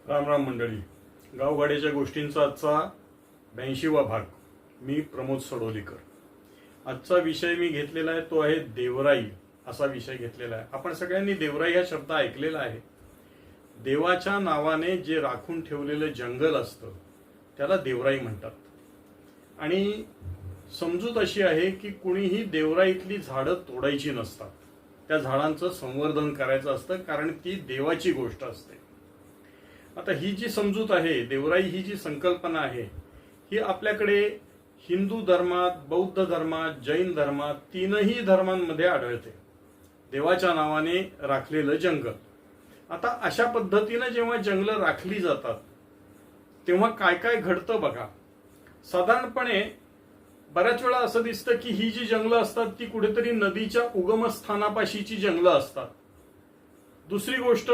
राम राम मंडळी. गावगाड्याच्या गोष्टींचा आजचा 82वा भाग. मी प्रमोद सडोलीकर. आजचा विषय मी घेतलेला आहे तो आहे देवराई असा विषय घेतलेला आहे. आपण सगळ्यांनी देवराई हा शब्द ऐकलेला आहे. देवाच्या नावाने जे राखून ठेवलेलं जंगल असतं त्याला देवराई म्हणतात. आणि समजूत अशी आहे की कुणीही देवराईतली झाडं तोडायची नसतात. त्या झाडांचं संवर्धन करायचं असतं कारण ती देवाची गोष्ट असते. आता ही जी समजूत आहे, देवराई ही जी संकल्पना आहे, ही आपल्याकडे हिंदू धर्मात, बौद्ध धर्मात, जैन धर्मात, तीनही धर्मांमध्ये आढळते. देवाच्या नावाने राखलेलं जंगल. आता अशा पद्धतीनं जेव्हा जंगलं राखली जातात तेव्हा काय काय घडतं बघा. साधारणपणे बऱ्याच वेळा असं दिसतं की ही जी जंगलं असतात ती कुठेतरी नदीच्या उगमस्थानापाशीची जंगलं असतात. दुसरी गोष्ट,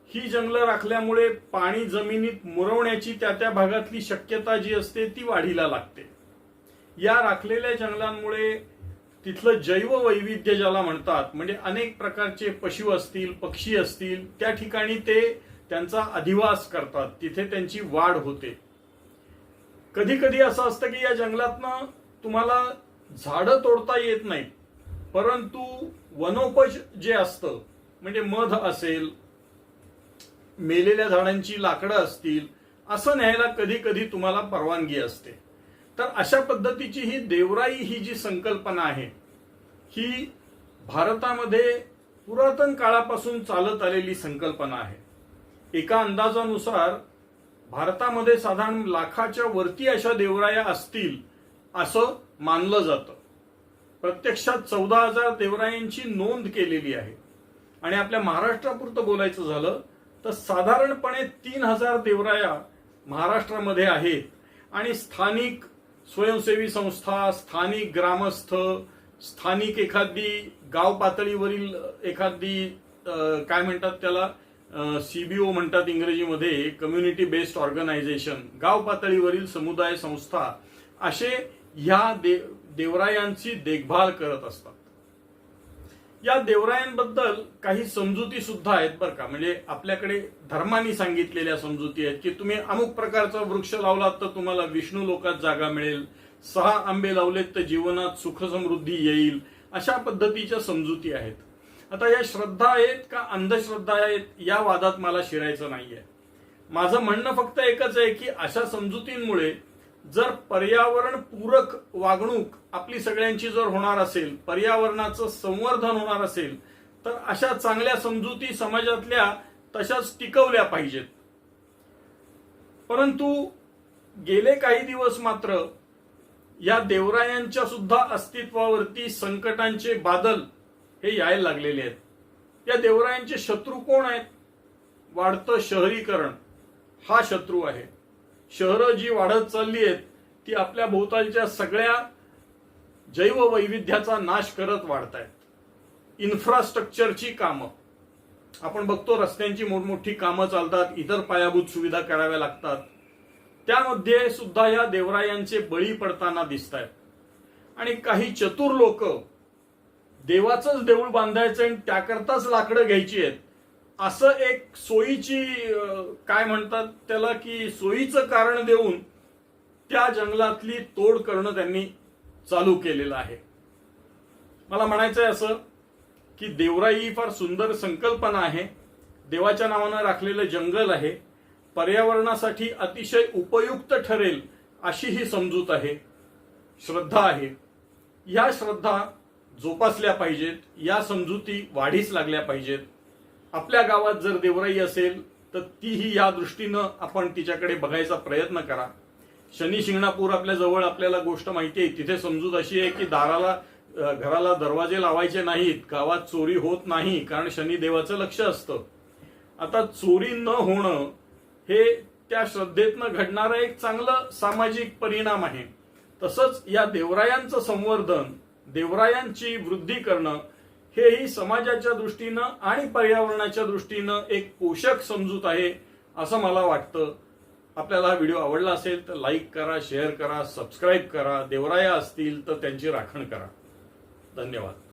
ही जंगलं राखल्यामुळे पाणी जमिनीत मुरवण्याची त्या भागातली शक्यता जी असते ती वाढीला लागते. या राखलेल्या जंगलांमुळे तिथलं जैववैविध्य ज्याला म्हणतात, म्हणजे अनेक प्रकारचे पशु असतील, पक्षी असतील, त्या ठिकाणी ते त्यांचा अधिवास करतात, तिथे त्यांची वाढ होते. कधी कधी असं असतं की या जंगलातनं तुम्हाला झाडं तोडता येत नाहीत, परंतु वनोपज जे असतं, म्हणजे मध असेल, मेलेल्या झाडांची लाकडं असतील, असं न्यायला कधी कधी तुम्हाला परवानगी असते. तर अशा पद्धतीची ही देवराई ही जी संकल्पना आहे ही भारतामध्ये पुरातन काळापासून चालत आलेली संकल्पना आहे. एका अंदाजानुसार भारतामध्ये साधारण लाखाच्या वरती अशा देवराया असतील असं मानलं जातं. प्रत्यक्षात 14,000 देवरायांची नोंद केलेली आहे. आणि आपल्या महाराष्ट्रापुरतं बोलायचं झालं तर साधारणपणे 3,000 देवराया महाराष्ट्रामध्ये आहेत. आणि स्थानिक स्वयंसेवी संस्था, स्थानिक ग्रामस्थ, स्थानिक एखादी गाव पातळीवरील एखादी काय म्हणतात त्याला, CBO म्हणतात इंग्रजीमध्ये, कम्युनिटी बेस्ड ऑर्गनायझेशन, गाव पातळीवरील समुदाय संस्था, असे ह्या देवरायांची देखभाल करत असतात. या देवरायांबद्दल काही समजुती सुद्धा आहेत बरं का. म्हणजे आपल्याकडे धर्मानी सांगितलेल्या समजुती आहेत की तुम्ही अमुक प्रकारचा वृक्ष लावलात तर तुम्हाला विष्णू लोकात जागा मिळेल, 6 आंबे लावलेत तर जीवनात सुख समृद्धी येईल, अशा पद्धतीच्या समजुती आहेत. आता या श्रद्धा आहेत का अंधश्रद्धा आहेत या वादात मला शिरायचं नाहीये. माझं म्हणणं फक्त एकच आहे की अशा समजुतींमुळे जर पर्यावरण पूरक वागणूक आपली सगळ्यांची जर होणार असेल, पर्यावरणाचं संवर्धन होणार असेल, तर अशा चांगल्या समजुती समाजातल्या तशाच टिकवल्या पाहिजेत. परंतु गेले काही दिवस मात्र या देवरायांच्या सुद्धा अस्तित्वावरती संकटांचे बादल हे यायला लागलेले आहेत. या देवरायांचे शत्रू कोण आहेत? वाढतं शहरीकरण हा शत्रू आहे. शहरं जी वाढत चालली आहेत ती आपल्या भोवतालच्या सगळ्या जैववैविध्याचा नाश करत वाढतायत. इन्फ्रास्ट्रक्चरची कामं आपण बघतो, रस्त्यांची मोठमोठी कामं चालतात, इतर पायाभूत सुविधा कराव्या लागतात. त्यामध्ये सुद्धा या देवरायांचे बळी पडताना दिसत आहेत. आणि काही चतुर लोक देवाचंच देऊळ बांधायचं आणि त्याकरताच लाकडं घ्यायची आहेत असं एक सोयीची काय म्हणतात त्याला की सोयीचं कारण देऊन त्या जंगलातली तोड करणं त्यांनी चालू केलेलं आहे. मला म्हणायचंय असं की देवराई ही फार सुंदर संकल्पना आहे. देवाच्या नावानं राखलेलं जंगल आहे. पर्यावरणासाठी अतिशय उपयुक्त ठरेल अशी ही समजूत आहे, श्रद्धा आहे. या श्रद्धा जोपासल्या पाहिजेत. या समजुती वाढीस लागल्या पाहिजेत. आपल्या गावात जर देवराई असेल तर तीही या दृष्टीनं आपण तिच्याकडे बघायचा प्रयत्न करा. शनी शिंगणापूर आपल्या जवळ आपल्याला गोष्ट माहिती आहे. तिथे समजूत अशी आहे की घराला दरवाजे लावायचे नाहीत, गावात चोरी होत नाही, कारण शनी देवाचं लक्ष असतं. आता चोरी न होणं हे त्या श्रद्धेतनं घडणारं एक चांगलं सामाजिक परिणाम आहे. तसंच या देवरायांचं संवर्धन, देवरायांची वृद्धी करणं हेही समाजाच्या दृष्टीनं आणि पर्यावरणाच्या दृष्टीनं एक पोषक समजूत आहे असं मला वाटतं. आपल्याला हा व्हिडिओ आवडला असेल तर लाईक करा, शेअर करा, सबस्क्राईब करा. देवराया असतील तर त्यांची राखण करा. धन्यवाद.